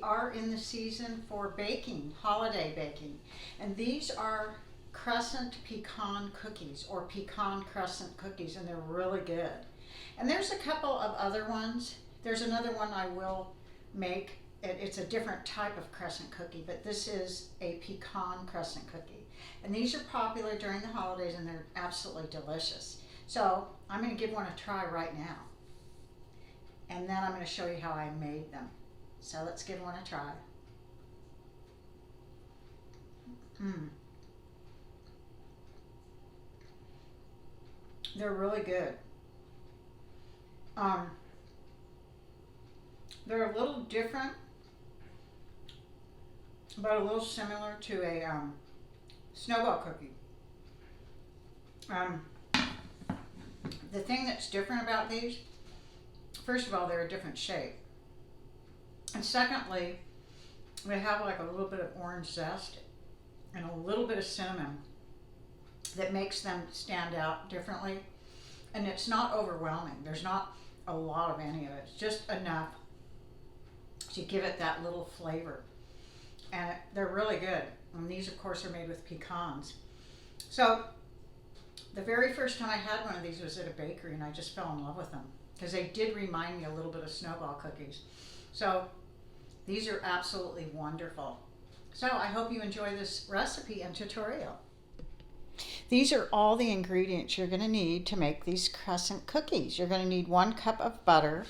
are in the season for baking, holiday baking. And these are Crescent pecan cookies, or pecan crescent cookies, and they're really good. And there's a couple of other ones. There's another one I will make. It's a different type of crescent cookie, but this is a pecan crescent cookie. And these are popular during the holidays, and they're absolutely delicious. So I'm going to give one a try right now. And then I'm going to show you how I made them. So let's give one a try. They're really good. They're a little different, but a little similar to a snowball cookie. The thing that's different about these, first of all, they're a different shape. And secondly, they have like a little bit of orange zest and a little bit of cinnamon that makes them stand out differently. And it's not overwhelming. There's not a lot of any of it. It's just enough to give it that little flavor. And they're really good. And these, of course, are made with pecans. So the very first time I had one of these was at a bakery, and I just fell in love with them because they did remind me a little bit of snowball cookies. So these are absolutely wonderful. So I hope you enjoy this recipe and tutorial. These are all the ingredients you're going to need to make these crescent cookies. You're going to need 1 cup of butter.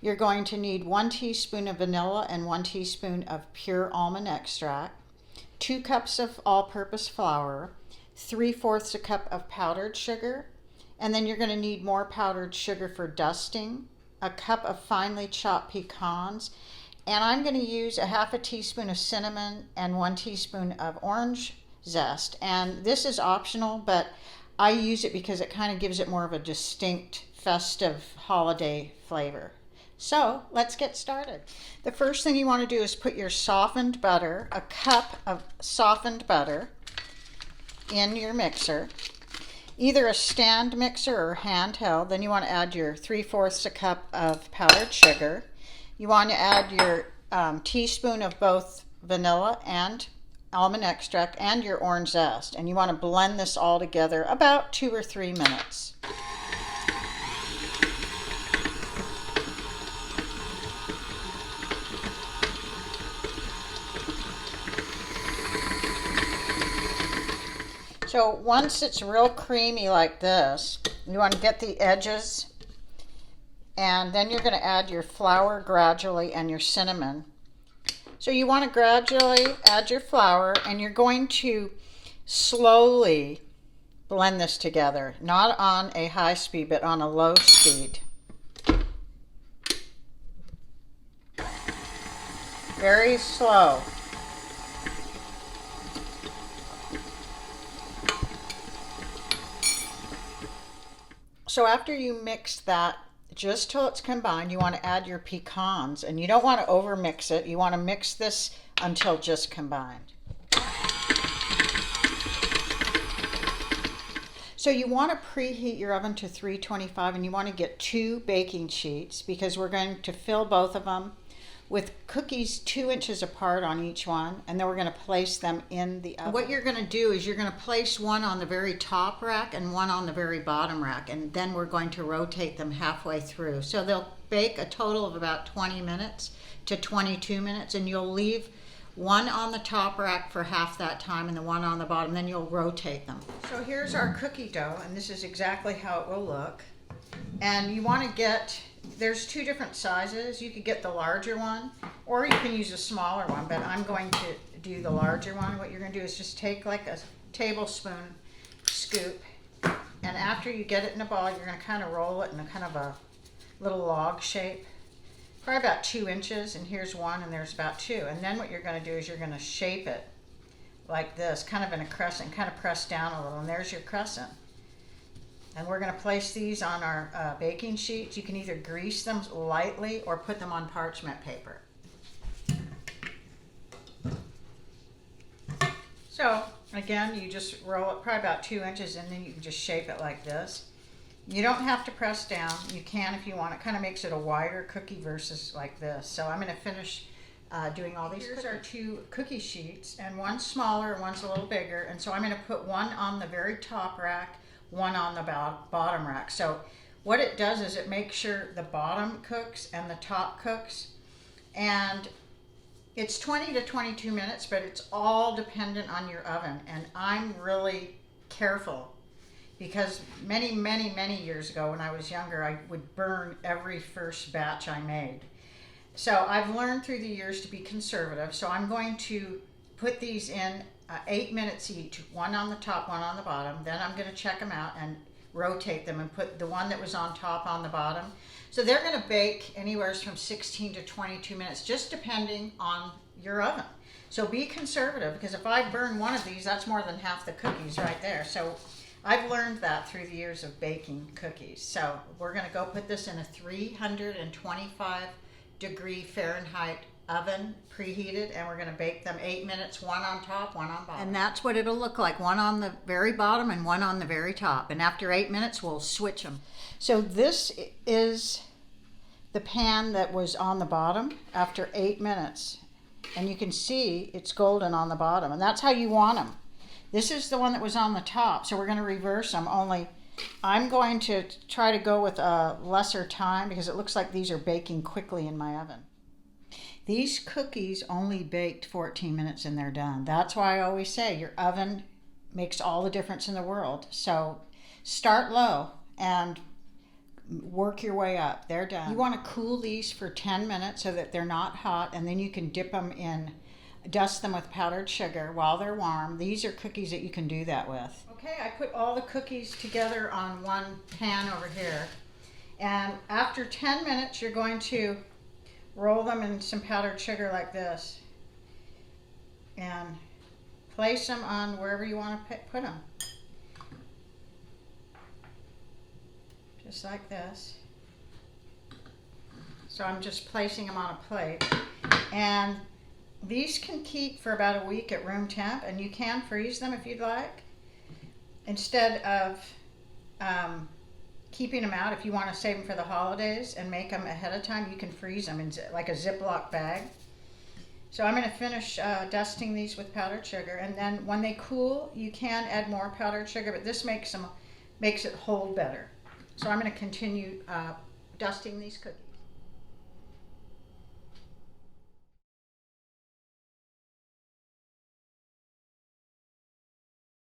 You're going to need 1 teaspoon of vanilla and 1 teaspoon of pure almond extract, 2 cups of all-purpose flour, 3/4 a cup of powdered sugar, and then you're going to need more powdered sugar for dusting, a cup of finely chopped pecans, and I'm going to use a 1/2 teaspoon of cinnamon and 1 teaspoon of orange zest. And this is optional, but I use it because it kind of gives it more of a distinct festive holiday flavor. So let's get started. The first thing you want to do is put your softened butter, a cup of softened butter, in your mixer, either a stand mixer or handheld. Then you want to add your 3/4 a cup of powdered sugar. You want to add your teaspoon of both vanilla and almond extract and your orange zest, and you want to blend this all together about 2 or 3 minutes. So once it's real creamy like this, you want to get the edges, and then you're going to add your flour gradually and your cinnamon. So you want to gradually add your flour, and you're going to slowly blend this together, not on a high speed, but on a low speed. Very slow. So after you mix that just till it's combined, you want to add your pecans, and you don't want to over mix it. You want to mix this until just combined. So you want to preheat your oven to 325, and you want to get 2 baking sheets because we're going to fill both of them with cookies 2 inches apart on each one, and then we're going to place them in the oven. What you're going to do is you're going to place one on the very top rack and one on the very bottom rack, and then we're going to rotate them halfway through. So they'll bake a total of about 20 minutes to 22 minutes, and you'll leave one on the top rack for half that time and the one on the bottom, then you'll rotate them. So here's our cookie dough, and this is exactly how it will look. And you want to get, there's 2 different sizes. You could get the larger one, or you can use a smaller one, but I'm going to do the larger one. What you're going to do is just take like a tablespoon scoop, and after you get it in a ball, you're going to kind of roll it in a kind of a little log shape, probably about 2 inches, and here's one, and there's about 2. And then what you're going to do is you're going to shape it like this, kind of in a crescent, kind of press down a little, and there's your crescent. And we're going to place these on our baking sheets. You can either grease them lightly or put them on parchment paper. So again, you just roll it probably about 2 inches, and then you can just shape it like this. You don't have to press down. You can if you want. It kind of makes it a wider cookie versus like this. So I'm going to finish doing all these. Here's our two cookie sheets, and one's smaller and one's a little bigger, and so I'm going to put one on the very top rack, one on the bottom rack. So what it does is it makes sure the bottom cooks and the top cooks, and it's 20 to 22 minutes, but it's all dependent on your oven. And I'm really careful because many, many, many years ago when I was younger, I would burn every first batch I made. So I've learned through the years to be conservative. So I'm going to put these in 8 minutes each, one on the top, one on the bottom. Then I'm going to check them out and rotate them and put the one that was on top on the bottom. So they're going to bake anywhere from 16 to 22 minutes, just depending on your oven. So be conservative, because if I burn one of these, that's more than half the cookies right there. So I've learned that through the years of baking cookies. So we're going to go put this in a 325-degree Fahrenheit oven, preheated, and we're going to bake them 8 minutes, one on top, one on bottom. And that's what it'll look like, one on the very bottom and one on the very top. And after 8 minutes, we'll switch them. So this is the pan that was on the bottom after 8 minutes. And you can see it's golden on the bottom, and that's how you want them. This is the one that was on the top, so we're going to reverse them, only I'm going to try to go with a lesser time because it looks like these are baking quickly in my oven. These cookies only baked 14 minutes and they're done. That's why I always say your oven makes all the difference in the world. So start low and work your way up. They're done. You want to cool these for 10 minutes so that they're not hot, and then you can dip them in, dust them with powdered sugar while they're warm. These are cookies that you can do that with. Okay, I put all the cookies together on one pan over here, and after 10 minutes you're going to roll them in some powdered sugar like this and place them on wherever you want to put them. Just like this. So I'm just placing them on a plate, and these can keep for about a week at room temp, and you can freeze them if you'd like. Instead of keeping them out, if you want to save them for the holidays and make them ahead of time, you can freeze them in like a Ziploc bag. So I'm going to finish dusting these with powdered sugar, and then when they cool, you can add more powdered sugar, but this makes it hold better. So I'm going to continue dusting these cookies.